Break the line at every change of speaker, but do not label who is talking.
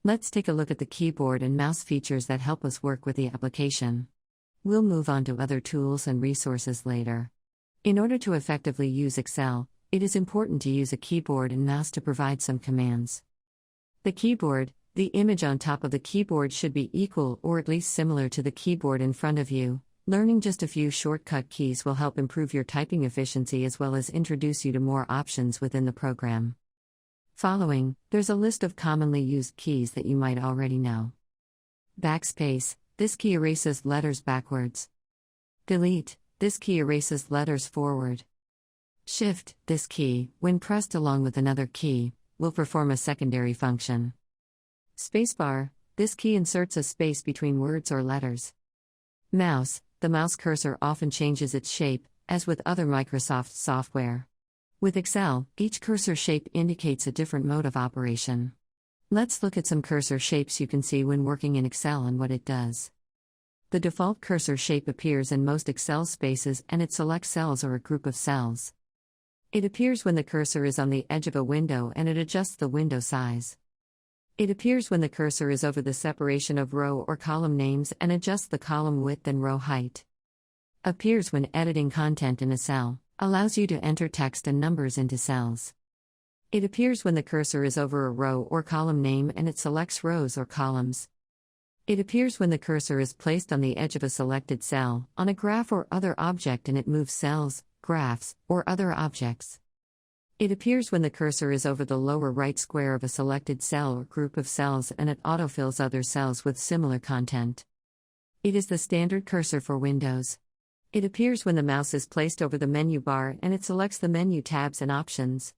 Let's take a look at the keyboard and mouse features that help us work with the application. We'll move on to other tools and resources later. In order to effectively use Excel, it is important to use a keyboard and mouse to provide some commands. The keyboard, the image on top of the keyboard should be equal or at least similar to the keyboard in front of you. Learning just a few shortcut keys will help improve your typing efficiency as well as introduce you to more options within the program. Following, there's a list of commonly used keys that you might already know. Backspace, this key erases letters backwards. Delete, this key erases letters forward. Shift, this key, when pressed along with another key, will perform a secondary function. Spacebar, this key inserts a space between words or letters. Mouse, the mouse cursor often changes its shape, as with other Microsoft software. With Excel, each cursor shape indicates a different mode of operation. Let's look at some cursor shapes you can see when working in Excel and what it does. The default cursor shape appears in most Excel spaces and it selects cells or a group of cells. It appears when the cursor is on the edge of a window and it adjusts the window size. It appears when the cursor is over the separation of row or column names and adjusts the column width and row height. Appears when editing content in a cell, allows you to enter text and numbers into cells. It appears when the cursor is over a row or column name and it selects rows or columns. It appears when the cursor is placed on the edge of a selected cell, on a graph or other object and it moves cells, graphs, or other objects. It appears when the cursor is over the lower right square of a selected cell or group of cells and it autofills other cells with similar content. It is the standard cursor for Windows. It appears when the mouse is placed over the menu bar and it selects the menu tabs and options.